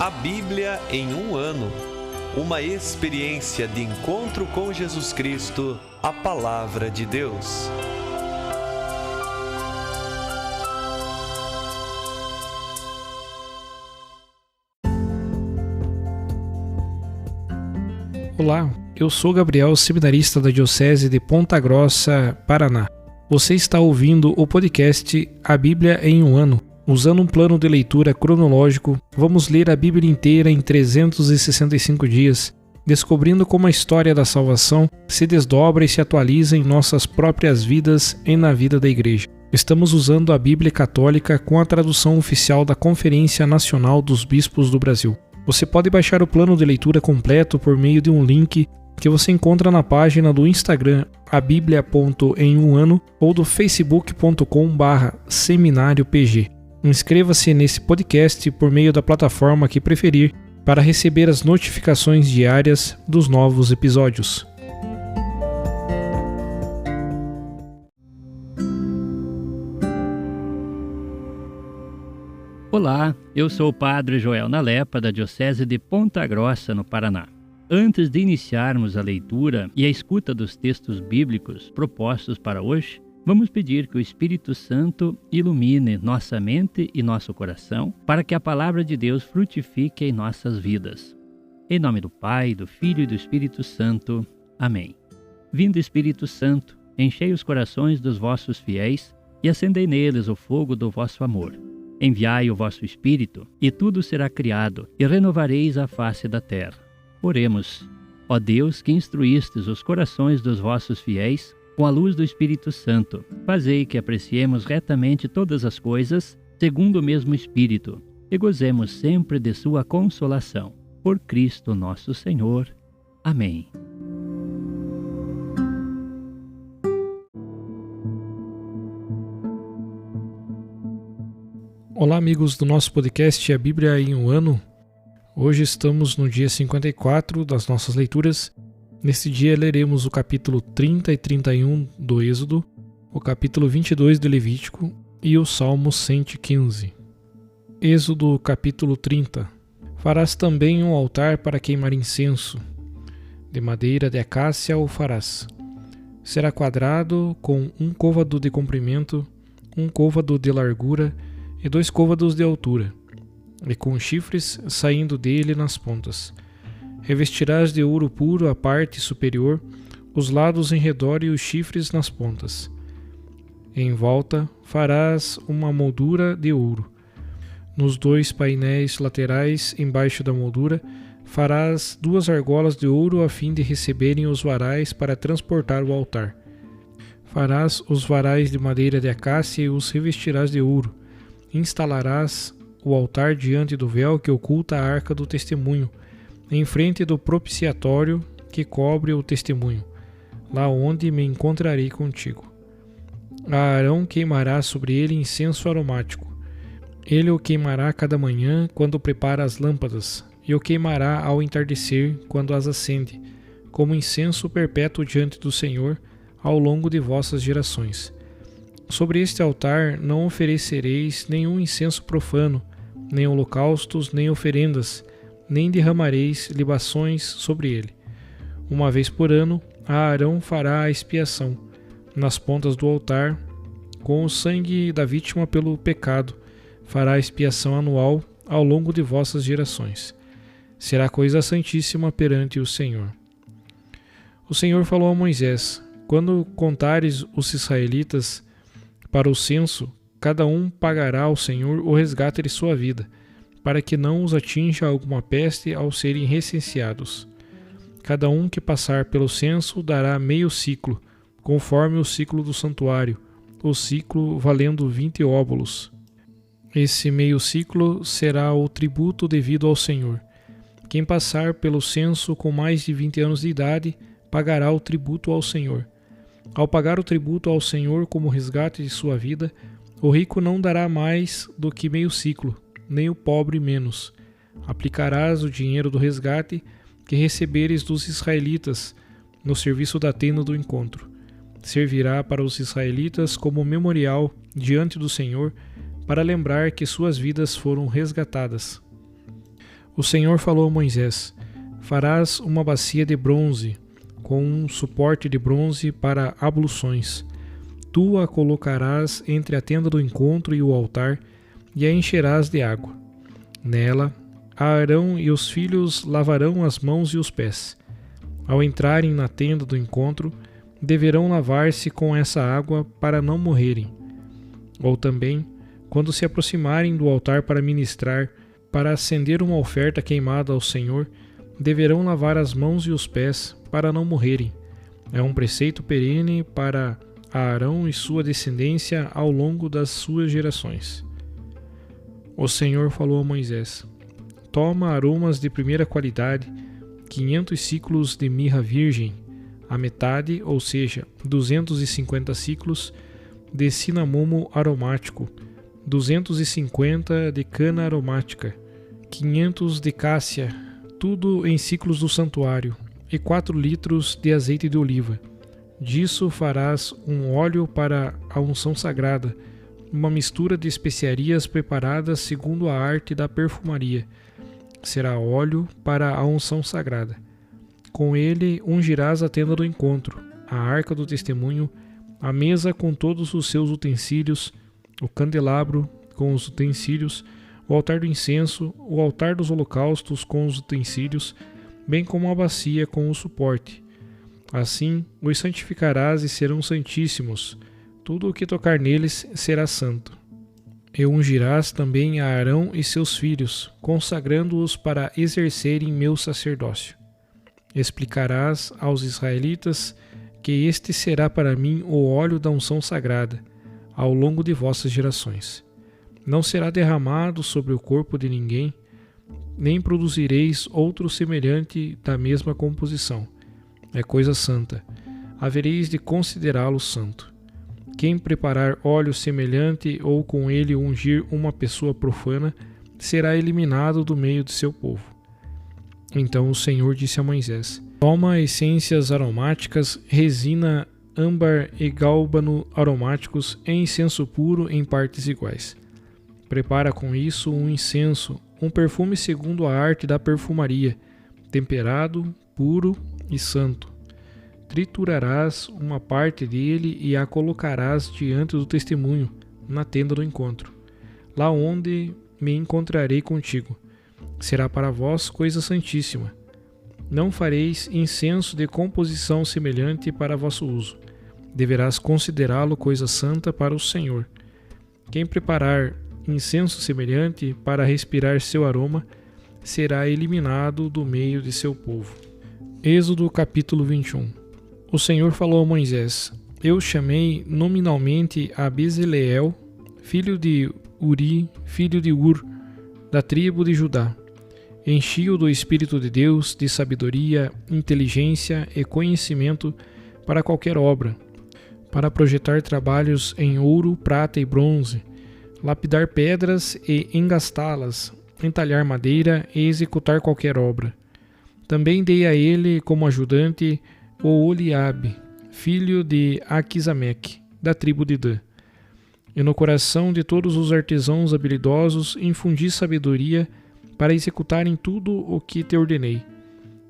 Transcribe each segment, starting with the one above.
A Bíblia em um ano. Uma experiência de encontro com Jesus Cristo, a Palavra de Deus. Olá, eu sou Gabriel, seminarista da Diocese de Ponta Grossa, Paraná. Você está ouvindo o podcast A Bíblia em um ano. Usando um plano de leitura cronológico, vamos ler a Bíblia inteira em 365 dias, descobrindo como a história da salvação se desdobra e se atualiza em nossas próprias vidas e na vida da Igreja. Estamos usando a Bíblia Católica com a tradução oficial da Conferência Nacional dos Bispos do Brasil. Você pode baixar o plano de leitura completo por meio de um link que você encontra na página do Instagram abiblia.emumano ou do facebook.com/seminariopg. Inscreva-se nesse podcast por meio da plataforma que preferir para receber as notificações diárias dos novos episódios. Olá, eu sou o Padre Joel Nalepa, da Diocese de Ponta Grossa, no Paraná. Antes de iniciarmos a leitura e a escuta dos textos bíblicos propostos para hoje, vamos pedir que o Espírito Santo ilumine nossa mente e nosso coração para que a palavra de Deus frutifique em nossas vidas. Em nome do Pai, do Filho e do Espírito Santo. Amém. Vindo Espírito Santo, enchei os corações dos vossos fiéis e acendei neles o fogo do vosso amor. Enviai o vosso Espírito, e tudo será criado, e renovareis a face da terra. Oremos. Ó Deus, que instruístes os corações dos vossos fiéis com a luz do Espírito Santo, fazei que apreciemos retamente todas as coisas, segundo o mesmo Espírito, e gozemos sempre de sua consolação. Por Cristo nosso Senhor. Amém. Olá, amigos do nosso podcast A Bíblia em um ano. Hoje estamos no dia 54 das nossas leituras. Neste dia leremos o capítulo 30 e 31 do Êxodo, o capítulo 22 de Levítico e o Salmo 115. Êxodo capítulo 30. Farás também um altar para queimar incenso. De madeira de acácia o farás. Será quadrado com 1 côvado de comprimento, 1 côvado de largura e 2 côvados de altura, e com chifres saindo dele nas pontas. Revestirás de ouro puro a parte superior, os lados em redor e os chifres nas pontas. Em volta farás uma moldura de ouro. Nos 2 painéis laterais, embaixo da moldura, farás 2 argolas de ouro a fim de receberem os varais para transportar o altar. Farás os varais de madeira de acácia e os revestirás de ouro. Instalarás o altar diante do véu que oculta a arca do testemunho, em frente do propiciatório que cobre o testemunho, lá onde me encontrarei contigo. Arão queimará sobre ele incenso aromático. Ele o queimará cada manhã quando prepara as lâmpadas, e o queimará ao entardecer quando as acende, como incenso perpétuo diante do Senhor ao longo de vossas gerações. Sobre este altar não oferecereis nenhum incenso profano, nem holocaustos, nem oferendas, nem derramareis libações sobre ele. Uma vez por ano, Arão fará a expiação, nas pontas do altar, com o sangue da vítima pelo pecado, fará a expiação anual ao longo de vossas gerações. Será coisa santíssima perante o Senhor. O Senhor falou a Moisés: quando contares os israelitas para o censo, cada um pagará ao Senhor o resgate de sua vida, para que não os atinja alguma peste ao serem recenseados. Cada um que passar pelo censo dará meio ciclo, conforme o ciclo do santuário, o ciclo valendo 20 óbolos. Esse meio ciclo será o tributo devido ao Senhor. Quem passar pelo censo com mais de 20 anos de idade pagará o tributo ao Senhor. Ao pagar o tributo ao Senhor como resgate de sua vida, o rico não dará mais do que meio ciclo, nem o pobre menos. Aplicarás o dinheiro do resgate que receberes dos israelitas no serviço da tenda do encontro. Servirá para os israelitas como memorial diante do Senhor, para lembrar que suas vidas foram resgatadas. O Senhor falou a Moisés: farás uma bacia de bronze, com um suporte de bronze para abluções. Tu a colocarás entre a tenda do encontro e o altar, e a encherás de água. Nela, Arão e os filhos lavarão as mãos e os pés. Ao entrarem na tenda do encontro, deverão lavar-se com essa água para não morrerem. Ou também, quando se aproximarem do altar para ministrar, para acender uma oferta queimada ao Senhor, deverão lavar as mãos e os pés para não morrerem. É um preceito perene para Arão e sua descendência ao longo das suas gerações. O Senhor falou a Moisés: toma aromas de primeira qualidade, 500 ciclos de mirra virgem, a metade, ou seja, 250 ciclos, de cinamomo aromático, 250 de cana aromática, 500 de cássia, tudo em ciclos do santuário, e 4 litros de azeite de oliva. Disso farás um óleo para a unção sagrada, uma mistura de especiarias preparadas segundo a arte da perfumaria. Será óleo para a unção sagrada. Com ele ungirás a tenda do encontro, a arca do testemunho, a mesa com todos os seus utensílios, o candelabro com os utensílios, o altar do incenso, o altar dos holocaustos com os utensílios, bem como a bacia com o suporte. Assim os santificarás e serão santíssimos. Tudo o que tocar neles será santo. E ungirás também a Arão e seus filhos, consagrando-os para exercerem meu sacerdócio. Explicarás aos israelitas que este será para mim o óleo da unção sagrada, ao longo de vossas gerações. Não será derramado sobre o corpo de ninguém, nem produzireis outro semelhante da mesma composição. É coisa santa. Havereis de considerá-lo santo. Quem preparar óleo semelhante ou com ele ungir uma pessoa profana, será eliminado do meio de seu povo. Então o Senhor disse a Moisés: toma essências aromáticas, resina, âmbar e gálbano aromáticos e incenso puro em partes iguais. Prepara com isso um incenso, um perfume segundo a arte da perfumaria, temperado, puro e santo. Triturarás uma parte dele e a colocarás diante do testemunho, na tenda do encontro, lá onde me encontrarei contigo. Será para vós coisa santíssima. Não fareis incenso de composição semelhante para vosso uso. Deverás considerá-lo coisa santa para o Senhor. Quem preparar incenso semelhante para respirar seu aroma, será eliminado do meio de seu povo. Êxodo capítulo 21. O Senhor falou a Moisés: eu chamei nominalmente a Bezaleel, filho de Uri, filho de Ur, da tribo de Judá. Enchi-o do Espírito de Deus, de sabedoria, inteligência e conhecimento para qualquer obra, para projetar trabalhos em ouro, prata e bronze, lapidar pedras e engastá-las, entalhar madeira e executar qualquer obra. Também dei a ele como ajudante o Oliabe, filho de Aquisameque, da tribo de Dan. E no coração de todos os artesãos habilidosos infundi sabedoria para executarem tudo o que te ordenei: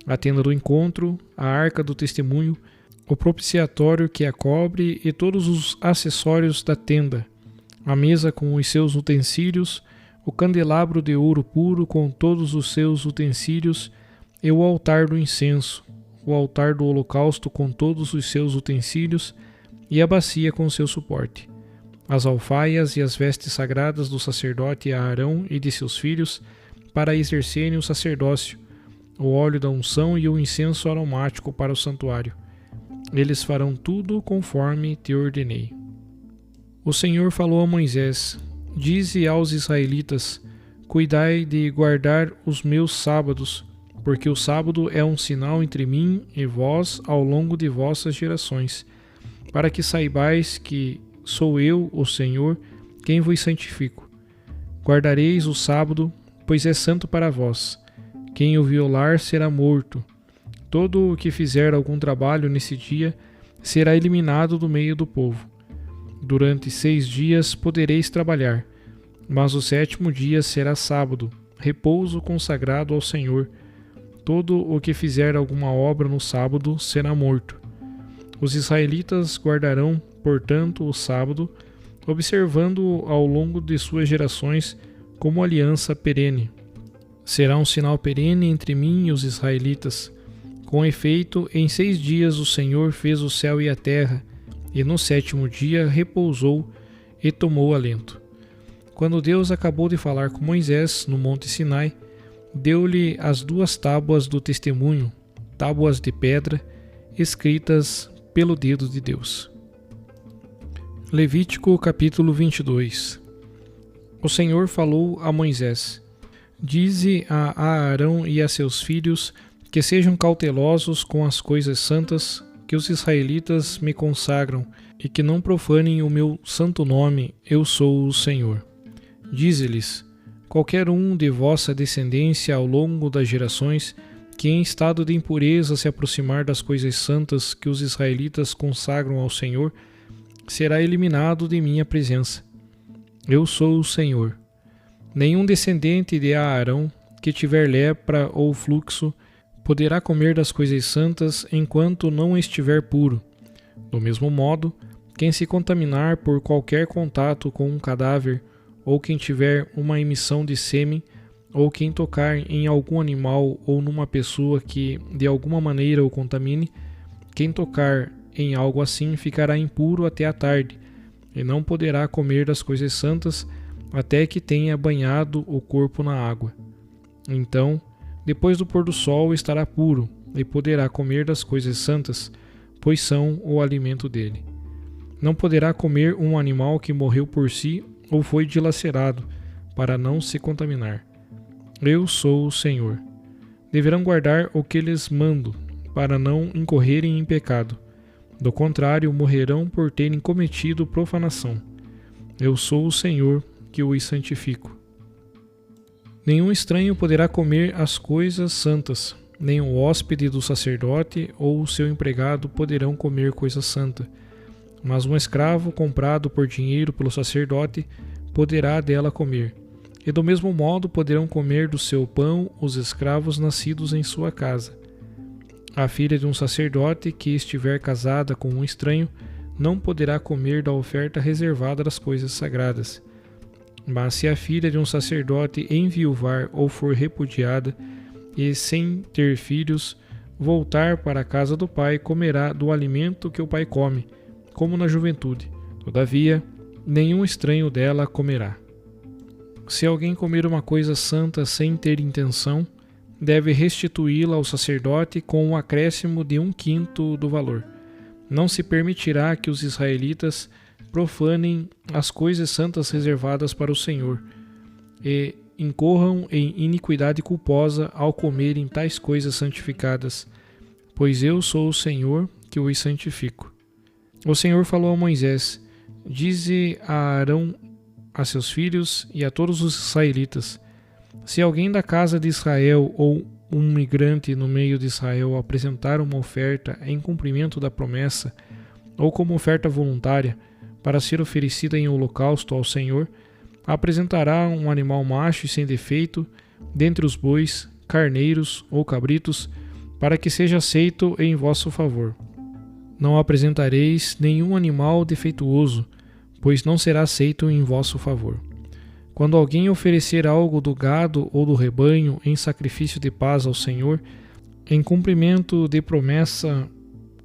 a tenda do encontro, a arca do testemunho, o propiciatório que a cobre e todos os acessórios da tenda, a mesa com os seus utensílios, o candelabro de ouro puro com todos os seus utensílios e o altar do incenso, o altar do holocausto com todos os seus utensílios e a bacia com seu suporte, as alfaias e as vestes sagradas do sacerdote Arão e de seus filhos para exercerem o sacerdócio, o óleo da unção e o incenso aromático para o santuário. Eles farão tudo conforme te ordenei. O Senhor falou a Moisés: dize aos israelitas: cuidai de guardar os meus sábados, porque o sábado é um sinal entre mim e vós ao longo de vossas gerações, para que saibais que sou eu, o Senhor, quem vos santifico. Guardareis o sábado, pois é santo para vós. Quem o violar será morto. Todo o que fizer algum trabalho nesse dia será eliminado do meio do povo. Durante 6 dias podereis trabalhar, mas o 7º dia será sábado, repouso consagrado ao Senhor. Todo o que fizer alguma obra no sábado será morto. Os israelitas guardarão, portanto, o sábado, observando-o ao longo de suas gerações como aliança perene. Será um sinal perene entre mim e os israelitas. Com efeito, em 6 dias o Senhor fez o céu e a terra, e no 7º dia repousou e tomou alento. Quando Deus acabou de falar com Moisés no monte Sinai, deu-lhe as 2 tábuas do testemunho, tábuas de pedra, escritas pelo dedo de Deus. Levítico capítulo 22. O Senhor falou a Moisés: Dize a Aarão e a seus filhos que sejam cautelosos com as coisas santas que os israelitas me consagram e que não profanem o meu santo nome, eu sou o Senhor. Dize-lhes: qualquer um de vossa descendência ao longo das gerações que em estado de impureza se aproximar das coisas santas que os israelitas consagram ao Senhor, será eliminado de minha presença. Eu sou o Senhor. Nenhum descendente de Aarão que tiver lepra ou fluxo poderá comer das coisas santas enquanto não estiver puro. Do mesmo modo, quem se contaminar por qualquer contato com um cadáver, ou quem tiver uma emissão de sêmen, ou quem tocar em algum animal ou numa pessoa que de alguma maneira o contamine, quem tocar em algo assim ficará impuro até a tarde, e não poderá comer das coisas santas até que tenha banhado o corpo na água. Então, depois do pôr do sol estará puro, e poderá comer das coisas santas, pois são o alimento dele. Não poderá comer um animal que morreu por si ou foi dilacerado, para não se contaminar. Eu sou o Senhor. Deverão guardar o que lhes mando, para não incorrerem em pecado. Do contrário, morrerão por terem cometido profanação. Eu sou o Senhor, que os santifico. Nenhum estranho poderá comer as coisas santas, nem o hóspede do sacerdote ou o seu empregado poderão comer coisa santa. Mas um escravo comprado por dinheiro pelo sacerdote poderá dela comer. E do mesmo modo poderão comer do seu pão os escravos nascidos em sua casa. A filha de um sacerdote que estiver casada com um estranho não poderá comer da oferta reservada das coisas sagradas. Mas se a filha de um sacerdote enviuvar ou for repudiada, e sem ter filhos, voltar para a casa do pai, comerá do alimento que o pai come, como na juventude. Todavia, nenhum estranho dela comerá. Se alguém comer uma coisa santa sem ter intenção, deve restituí-la ao sacerdote com um acréscimo de 1/5 do valor. Não se permitirá que os israelitas profanem as coisas santas reservadas para o Senhor e incorram em iniquidade culposa ao comerem tais coisas santificadas, pois eu sou o Senhor que os santifico. O Senhor falou a Moisés: Dize a Arão, a seus filhos e a todos os israelitas: se alguém da casa de Israel ou um migrante no meio de Israel apresentar uma oferta em cumprimento da promessa ou como oferta voluntária para ser oferecida em holocausto ao Senhor, apresentará um animal macho e sem defeito dentre os bois, carneiros ou cabritos, para que seja aceito em vosso favor. Não apresentareis nenhum animal defeituoso, pois não será aceito em vosso favor. Quando alguém oferecer algo do gado ou do rebanho em sacrifício de paz ao Senhor, em cumprimento de promessa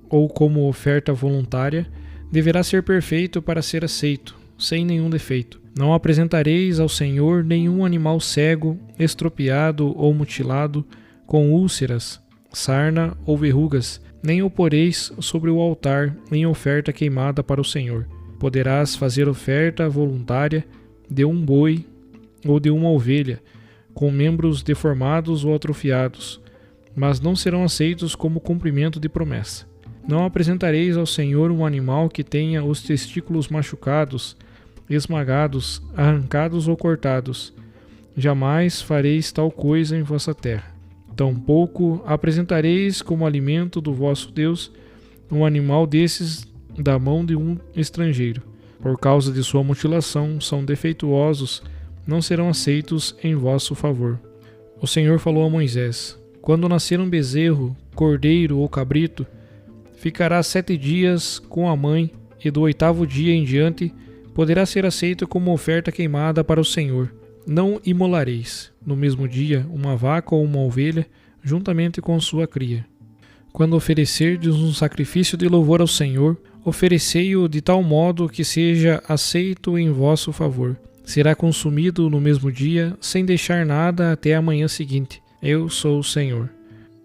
ou como oferta voluntária, deverá ser perfeito para ser aceito, sem nenhum defeito. Não apresentareis ao Senhor nenhum animal cego, estropiado ou mutilado, com úlceras, sarna ou verrugas, nem o poreis sobre o altar em oferta queimada para o Senhor. Poderás fazer oferta voluntária de um boi ou de uma ovelha, com membros deformados ou atrofiados, mas não serão aceitos como cumprimento de promessa. Não apresentareis ao Senhor um animal que tenha os testículos machucados, esmagados, arrancados ou cortados. Jamais fareis tal coisa em vossa terra. Tampouco apresentareis como alimento do vosso Deus um animal desses da mão de um estrangeiro. Por causa de sua mutilação, são defeituosos não serão aceitos em vosso favor. O Senhor falou a Moisés: quando nascer um bezerro, cordeiro ou cabrito, ficará 7 dias com a mãe, e do 8º dia em diante poderá ser aceito como oferta queimada para o Senhor. Não imolareis, no mesmo dia, uma vaca ou uma ovelha, juntamente com sua cria. Quando oferecerdes um sacrifício de louvor ao Senhor, oferecei-o de tal modo que seja aceito em vosso favor. Será consumido no mesmo dia, sem deixar nada até a manhã seguinte. Eu sou o Senhor.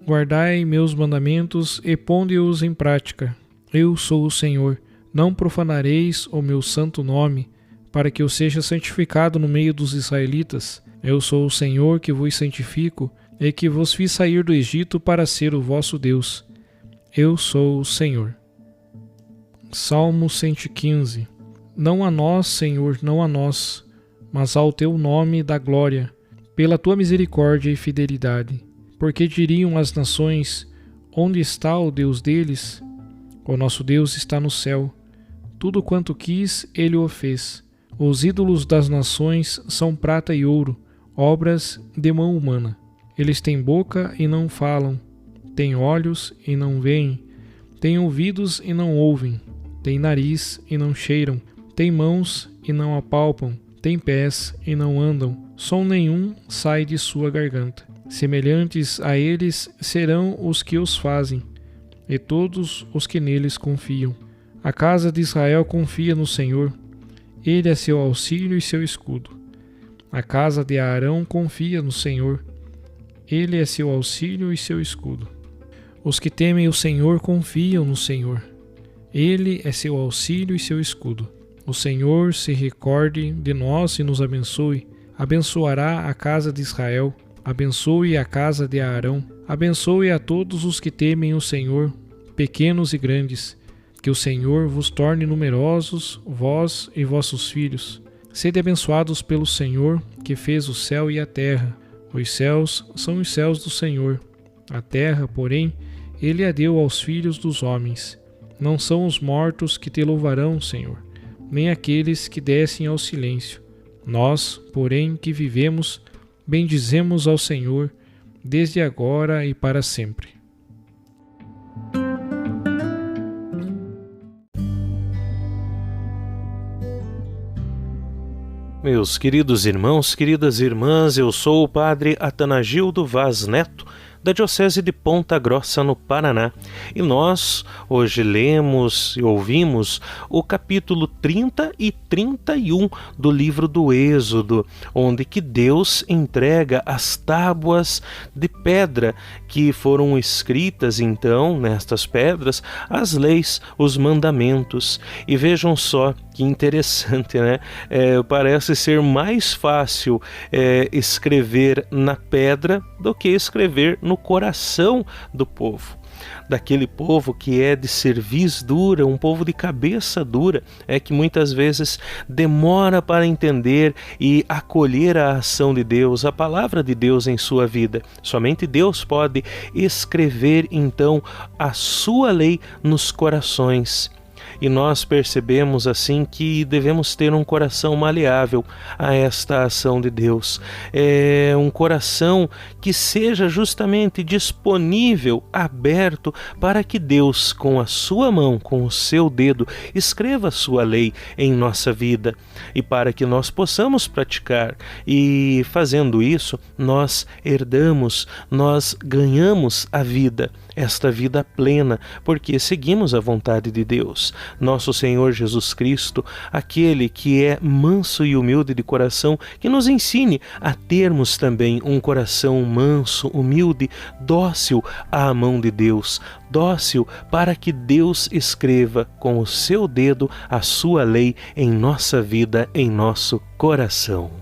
Guardai meus mandamentos e ponde-os em prática. Eu sou o Senhor. Não profanareis o meu santo nome, para que eu seja santificado no meio dos israelitas. Eu sou o Senhor que vos santifico e que vos fiz sair do Egito para ser o vosso Deus. Eu sou o Senhor. Salmo 115. Não a nós, Senhor, não a nós, mas ao teu nome dá glória, pela tua misericórdia e fidelidade. Porque diriam as nações: onde está o Deus deles? O nosso Deus está no céu. Tudo quanto quis, ele o fez. Os ídolos das nações são prata e ouro, obras de mão humana. Eles têm boca e não falam, têm olhos e não veem, têm ouvidos e não ouvem, têm nariz e não cheiram, têm mãos e não apalpam, têm pés e não andam, som nenhum sai de sua garganta. Semelhantes a eles serão os que os fazem, e todos os que neles confiam. A casa de Israel confia no Senhor, ele é seu auxílio e seu escudo. A casa de Arão confia no Senhor, ele é seu auxílio e seu escudo. Os que temem o Senhor confiam no Senhor, ele é seu auxílio e seu escudo. O Senhor se recorde de nós e nos abençoe. Abençoará a casa de Israel, abençoe a casa de Arão, abençoe a todos os que temem o Senhor, pequenos e grandes. Que o Senhor vos torne numerosos, vós e vossos filhos. Sede abençoados pelo Senhor, que fez o céu e a terra. Os céus são os céus do Senhor. A terra, porém, ele a deu aos filhos dos homens. Não são os mortos que te louvarão, Senhor, nem aqueles que descem ao silêncio. Nós, porém, que vivemos, bendizemos ao Senhor, desde agora e para sempre. Meus queridos irmãos, queridas irmãs, eu sou o Padre Atanagildo Vaz Neto, da Diocese de Ponta Grossa, no Paraná. E nós hoje lemos e ouvimos o capítulo 30 e 31 do livro do Êxodo, onde que Deus entrega as tábuas de pedra que foram escritas então nestas pedras, as leis, os mandamentos. E vejam só que interessante, né? Parece ser mais fácil escrever na pedra do que escrever no coração do povo. Daquele povo que é de cerviz dura, um povo de cabeça dura, que muitas vezes demora para entender e acolher a ação de Deus, a palavra de Deus em sua vida. Somente Deus pode escrever então a sua lei nos corações. E nós percebemos assim que devemos ter um coração maleável a esta ação de Deus. É um coração que seja justamente disponível, aberto, para que Deus, com a sua mão, com o seu dedo, escreva a sua lei em nossa vida e para que nós possamos praticar. E fazendo isso, nós herdamos, nós ganhamos a vida, esta vida plena, porque seguimos a vontade de Deus. Nosso Senhor Jesus Cristo, aquele que é manso e humilde de coração, que nos ensine a termos também um coração manso, humilde, dócil à mão de Deus, dócil para que Deus escreva com o seu dedo a sua lei em nossa vida, em nosso coração.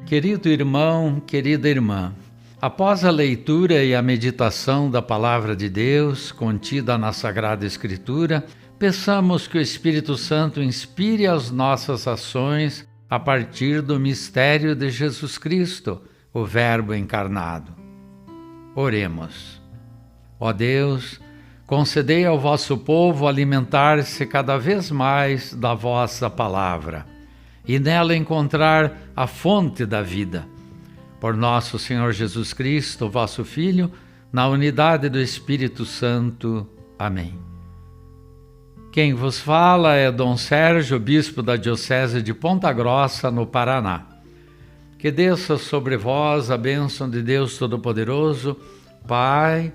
Querido irmão, querida irmã, após a leitura e a meditação da Palavra de Deus contida na Sagrada Escritura, peçamos que o Espírito Santo inspire as nossas ações a partir do mistério de Jesus Cristo, o Verbo encarnado. Oremos. Ó Deus, concedei ao vosso povo alimentar-se cada vez mais da vossa palavra e nela encontrar a fonte da vida. Por nosso Senhor Jesus Cristo, vosso Filho, na unidade do Espírito Santo. Amém. Quem vos fala é Dom Sérgio, bispo da Diocese de Ponta Grossa, no Paraná. Que desça sobre vós a bênção de Deus Todo-Poderoso, Pai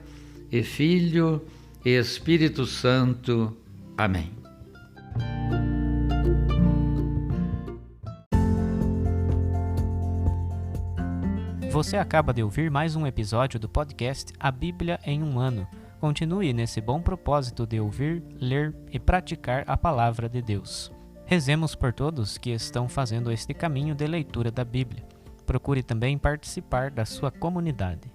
e Filho e Espírito Santo. Amém. Você acaba de ouvir mais um episódio do podcast A Bíblia em um Ano. Continue nesse bom propósito de ouvir, ler e praticar a Palavra de Deus. Rezemos por todos que estão fazendo este caminho de leitura da Bíblia. Procure também participar da sua comunidade.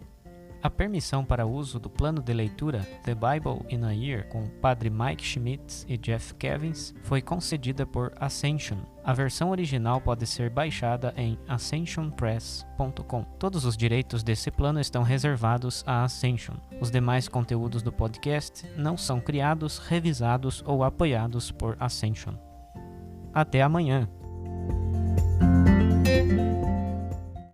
A permissão para uso do plano de leitura The Bible in a Year com Padre Mike Schmitz e Jeff Kevins foi concedida por Ascension. A versão original pode ser baixada em ascensionpress.com. Todos os direitos desse plano estão reservados à Ascension. Os demais conteúdos do podcast não são criados, revisados ou apoiados por Ascension. Até amanhã!